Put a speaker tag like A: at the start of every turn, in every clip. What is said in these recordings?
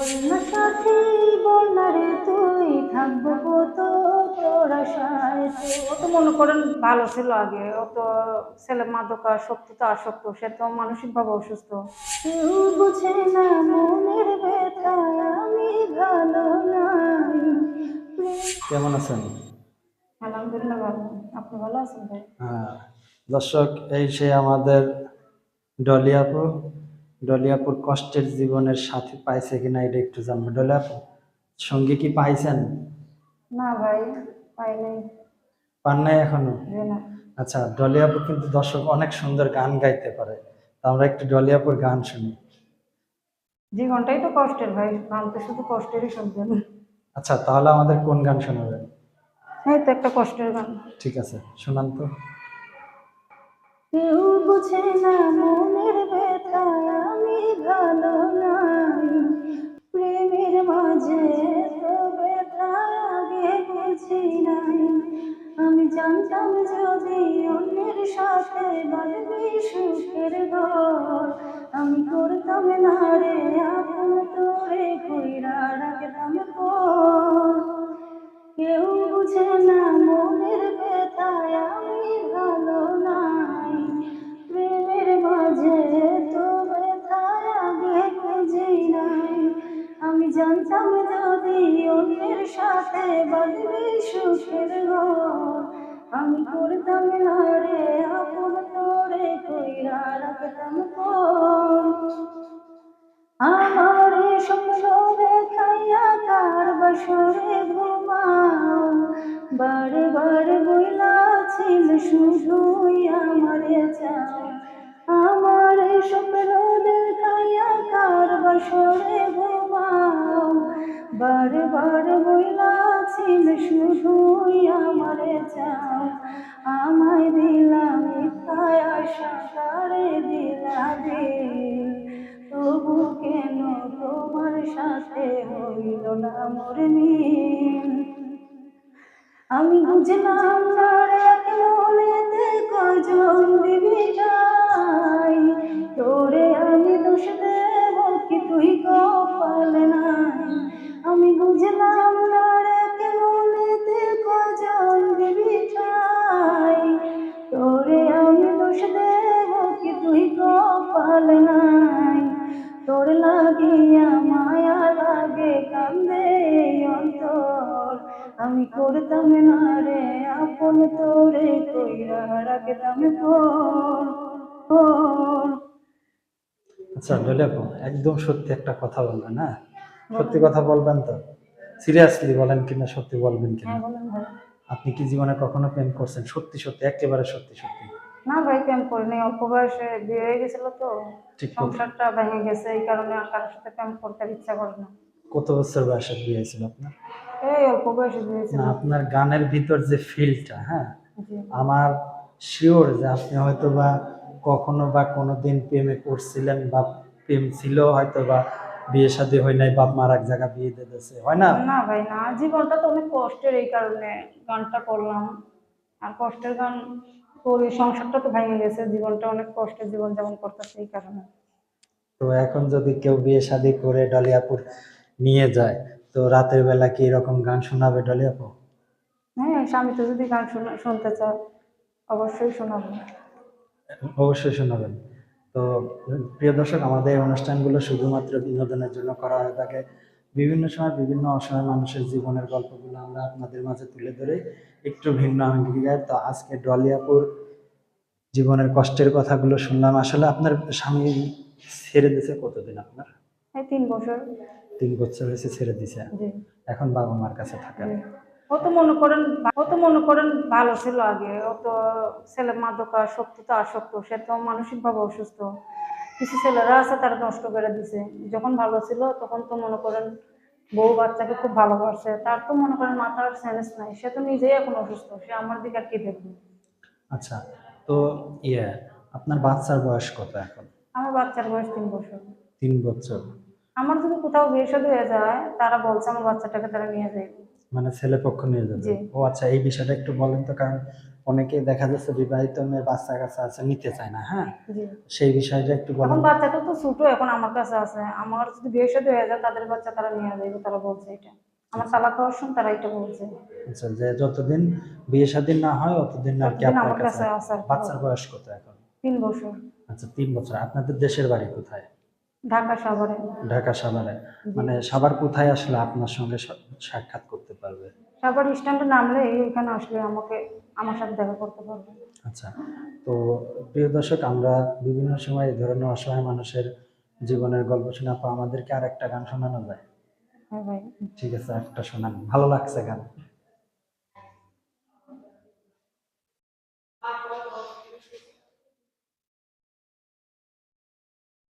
A: বন্যা সাথী বন্যা রে তুই থাকবো কত তোর আশায়। ও তো মনে করেন ভালো ছিল আগে, ও তো ছেলে মাদকাসক্ত তো আসক্ত, সে তো মানসিক ভাবে অসুস্থ। কেউ বুঝে না মনের ব্যথা, আমি ভালো নাই।
B: কেমন আছেন?
A: আলহামদুলিল্লাহ ভালো। আপনি ভালো আছেন ভাই?
B: হ্যাঁ, দর্শক, এই সে আমাদের ডলি আপু। ডলি আপুর কষ্টের জীবনের সাথী পাইছে কিনা এটা একটু জানবো। ডলি আপু, সঙ্গী কি পাইছেন?
A: না ভাই, পাই নাই।
B: পান নাই এখনো?
A: যে না,
B: আচ্ছা, ডলি আপু কিন্তু দর্শক অনেক সুন্দর গান গাইতে পারে, তো আমরা একটু ডলি আপুর গান শুনি।
A: জীবনটাই তো কষ্টের ভাই, গান তো শুধু কষ্টেরই শুনবেন।
B: আচ্ছা, তাহলে আমাদের কোন গান শোনাবেন?
A: এই তো একটা কষ্টের গান।
B: ঠিক আছে, শোনান তো।
A: কেউ বুঝে না মনের ব্যথা, আমি ভালো নাই। প্রেমের মাঝে তো ব্যথা আগে বুঝি নাই। আমি জানতাম যদি অন্যের সাথে বাঁধবি সুখের ঘর, আমি করতাম না রে আপন তোরে কইরা রাখতাম পর। কেউ বুঝে না মনের ব্যথায়, আমি ভালো নাই। প্রেমের মাঝে তো ব্যথায় আগে বুঝি নাই। আমি জানতাম যদি অন্যের সাথে বাঁধবি সুখের ঘর, আমি করতাম না রে আপন তোরে কইরা রাখতাম পর। আমার স্বপ্ন দেখাইয়া কার বাসরে ঘুমাও, বারে বারে বইলাছিল শুধুই আমারে চাও। আমার স্বপ্ন দেখাইয়া কার বাসরে ঘুমাও, বারে বারে বইলাছিল শুধুই আমারে চাও। আমায় দিলা মিথ্যায় আশা, কারে দিলা দিল, তবু কেন তোমার সাথে হইল না মোর মিল। আমি বুঝলাম না রে মনেতে কজন দিবি ঠাই, তোরে আমি দোষ দেব কি তুই কপাল নাই। আমি বুঝলাম না রে মনেতে কজন দিবি ঠাই, তোরে আমি দোষ দেব কি তুই কপাল নাই। তোর লাগিয়া মায়া লাগে কান্দে এই অন্তর, আমি করতাম না রে আপন তোরে কইরা রাখতাম পর।
B: আচ্ছা ডলি আপু, একদম সত্যি একটা কথা বলবেন, হ্যাঁ? সত্যি কথা বলবেন তো? সিরিয়াসলি বলেন কিনা, সত্যি বলবেন কিনা?
A: হ্যাঁ বলেন ভাই।
B: আপনি কি জীবনে কখনো প্রেম করছেন? সত্যি সত্যি, একেবারে সত্যি সত্যি।
A: না ভাই, প্রেম করিনি, অল্প বয়সে বিয়ে হয়ে গেছিল তো,
B: ঠিক
A: সংসারটা ভেঙে গেছে, এই কারণে আর কারোর সাথে প্রেম করতে আর ইচ্ছা করে না।
B: কত বছর বয়সে বিয়ে হয়েছিল আপনার?
A: এই অল্প বয়সে বিয়ে হয়েছিল।
B: না, আপনার গানের ভিতর যে ফিলটা, হ্যাঁ,
A: জি।
B: আমার শিওর যে আপনি হয়তো বা কখনো বা কোনোদিন প্রেমে পড়ছিলেন, বা প্রেম ছিল হয়তো, বা বিয়ে শাদী হয় নাই, বাপ মার এক জায়গা বিয়ে দিয়ে দিয়েছে, হয় না?
A: না ভাই না, জীবনটা তো অনেক কষ্টের, এই কারণে গানটা করলাম। আর কষ্টের গান করি, সংসারটা তো ভেঙে গেছে, জীবনটা অনেক কষ্টের জীবন যেমন করতেছে এই কারণে।
B: তো এখন যদি কেউ বিয়ে শাদী করে ডলি আপুর নিয়ে যায়, তো রাতের বেলা কি এরকম গান শোনাবে ডলি আপু?
A: হ্যাঁ, স্বামী তো যদি গান শুনতে চায়, অবশ্যই শোনাবো।
B: অবশ্যই শোনাবেন। তো প্রিয় দর্শক, আমাদের এই অনুষ্ঠানগুলো শুধুমাত্র বিনোদনের জন্য করা হয়ে থাকে। বিভিন্ন সময় বিভিন্ন অসহায় মানুষের জীবনের গল্পগুলো আমরা আপনাদের মাঝে তুলে ধরে একটু ভিন্ন আঙ্গিকে। তো আজকে ডলি আপুর জীবনের কষ্টের কথাগুলো শুনলাম। আসলে আপনার স্বামী ছেড়ে দিছে কতদিন আপনার?
A: এই 3 বছর।
B: 3 বছর হয়েছে ছেড়ে দিছে।
A: জি।
B: এখন বাবা মার কাছে থাকেন।
A: জি। ও তো মনে করেন ভালো ছিল আগে, ও তো ছেলে মাদকাসক্ত তো আসক্ত, সে তো মানসিক ভাবে অসুস্থ। কিছু ছেলেরা আছে তারা নষ্ট করে দিছে। যখন ভালো ছিল তখন তো মনে করেন বউ বাচ্চাকে খুব ভালোবাসে, তার তো মনে করেন মাথার সেন্স নাই, সে তো নিজেই এখন অসুস্থ, সে আমার দিকে আর কি দেখবে।
B: আচ্ছা, তো ইয়ে, আপনার বাচ্চার বয়স কত এখন?
A: আমার বাচ্চার বয়স 3 বছর।
B: 3 বছর।
A: আমার যদি কোথাও বিয়ে শাদী হয়ে যায়, তারা বলছে আমার বাচ্চাটাকে তারা নিয়ে যায়।
B: মানে ছেলে পক্ষ নিয়ে যাবে।
A: জি।
B: ও আচ্ছা, এই বিষয়টা একটু বলেন তো, কারণ অনেকে দেখা যাচ্ছে বিবাহিত মেয়ে বাচ্চা কাচ্চা আছে নিতে চায় না, হ্যাঁ,
A: জি।
B: সেই বিষয়টা একটু বলেন।
A: এখন বাচ্চাটা তো ছোট, এখন আমার কাছে আছে। আমার যদি বিয়ে শাদী হয়ে যায় তাদের বাচ্চা তারা নিয়ে যাবে, তারা বলছে এটা। আমার তালাক হওয়ার সময় তারা এটা বলছে।
B: আচ্ছা, যে যতদিন বিয়ে শাদী না হয় ততদিন আর কি
A: ততদিন
B: আপনার
A: আমার
B: কাছে
A: কাছে আছে আর কি।
B: বাচ্চার বয়স কত এখন?
A: 3 বছর।
B: আচ্ছা, 3 বছর। আপনাদের দেশের বাড়ি কোথায়?
A: ঢাকা সাভারে।
B: ঢাকা সাভারে।
A: জি।
B: মানে সাভার কোথায় আসলে আপনার সঙ্গে সাক্ষাৎ করতে পারবে?
A: সাভার স্ট্যান্ডে নামলে এখানে আসলে আমার সাথে দেখা করতে পারবে।
B: আচ্ছা, তো প্রিয় দর্শক, আমরা বিভিন্ন সময় এই ধরনের অসহায় মানুষের জীবনের গল্প শুনে আপা আমাদেরকে আর একটা গান শোনানো যায়?
A: হ্যাঁ ভাই।
B: ঠিক আছে, একটা শোনান, ভালো লাগছে গান।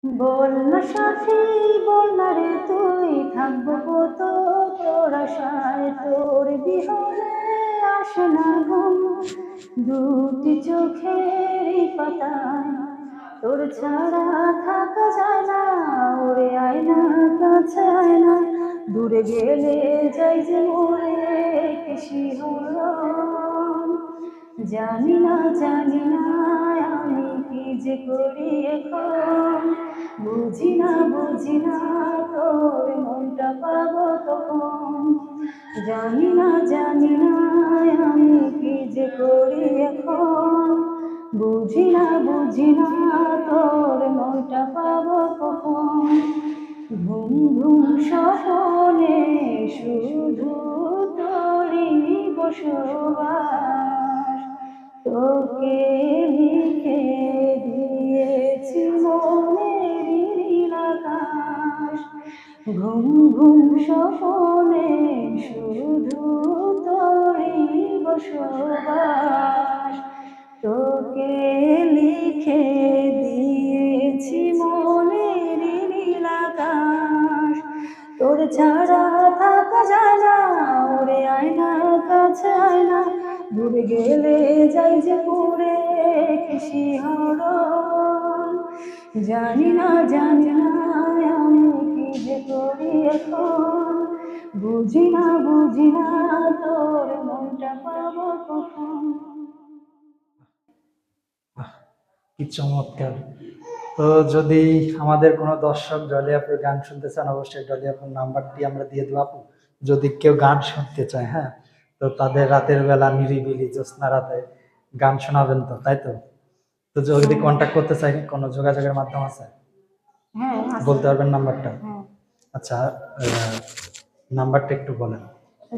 A: বল না সাথী, বল না রে তুই, থাকবো কত তোর আশায়, তোর বিহনে আসে না ঘুম, দুটি চোখের পাতায় তোর ছাড়া থাকা যায় না, ওরে আয় না কাছে আয় না, দূরে গেলে যাই যে মরে শিহরণ, জানি না আমি কি যে করি এখন, বুঝি না তোর মনটা পাবো কখন, জানি না আমি কি যে করি এখন, বুঝি না তোর মনটা পাবো কখন, ঘুম ঘুম স্বপ্নে শুধু তোরই বসবাস, তোকে লিখে দিয়েছি মনের নীল আকাশ, ঘুম ঘুম স্বপ্নে শুধু তোরই বসবাস, তোকে লিখে দিয়েছি মনের নীল আকাশ, তোর ছাড়া থাকা যায় না, ওরে আয় না কাছে আয় না, দূরে গেলে যাই যে পড়ে শিহরণ, জানি না আমি কি যে করি এখন, বুঝি না তোর মনটা পাবো কখন।
B: কি চমৎকার! তো যদি আমাদের কোনো দর্শক ডলি আপুর গান শুনতে চান, অবশ্যই ডলি আপুর নাম্বারটি আমরা দিয়ে দেবো আপু। যদি কেউ গান শুনতে চায়, হ্যাঁ, তো তাদের রাতের বেলা নিরিবিলি জ্যোৎস্না রাতে গান শোনাবেন তো, তাই তো? তো যদি কন্ট্যাক্ট করতে চাই, কোনো যোগাযোগের মাধ্যম আছে?
A: হ্যাঁ আছে।
B: বলতে পারবেন নাম্বারটা?
A: হ্যাঁ।
B: আচ্ছা, নাম্বারটা একটু বলেন।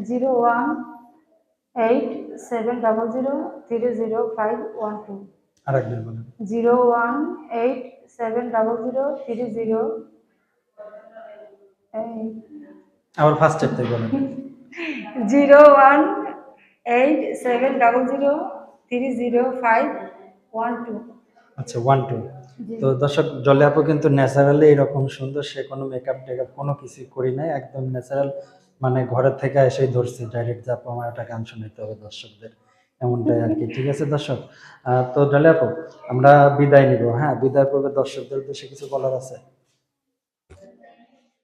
A: 018700300512।
B: আরেকবার বলেন।
A: 01870030
B: আবার ফার্স্ট স্টেপ থেকে বলেন।
A: 018700300512।
B: আচ্ছা, 1 2।
A: জি।
B: তো দর্শক, জলে আপু কিন্তু ন্যাচারালি এরকম সুন্দর, সে কোনো মেকআপ টেকআপ কোনো কিছু করি নাই, একদম ন্যাচারাল, মানে ঘরের থেকে এসেই ধরছি ডাইরেক্ট যে আপু আমার একটা গান শোনাইতে হবে দর্শকদের, এমনটাই আর কি। ঠিক আছে দর্শক, তো জলে আপু আমরা বিদায় নিব, হ্যাঁ, বিদায় পূর্বে দর্শকদের উদ্দেশ্যে কিছু বলার আছে?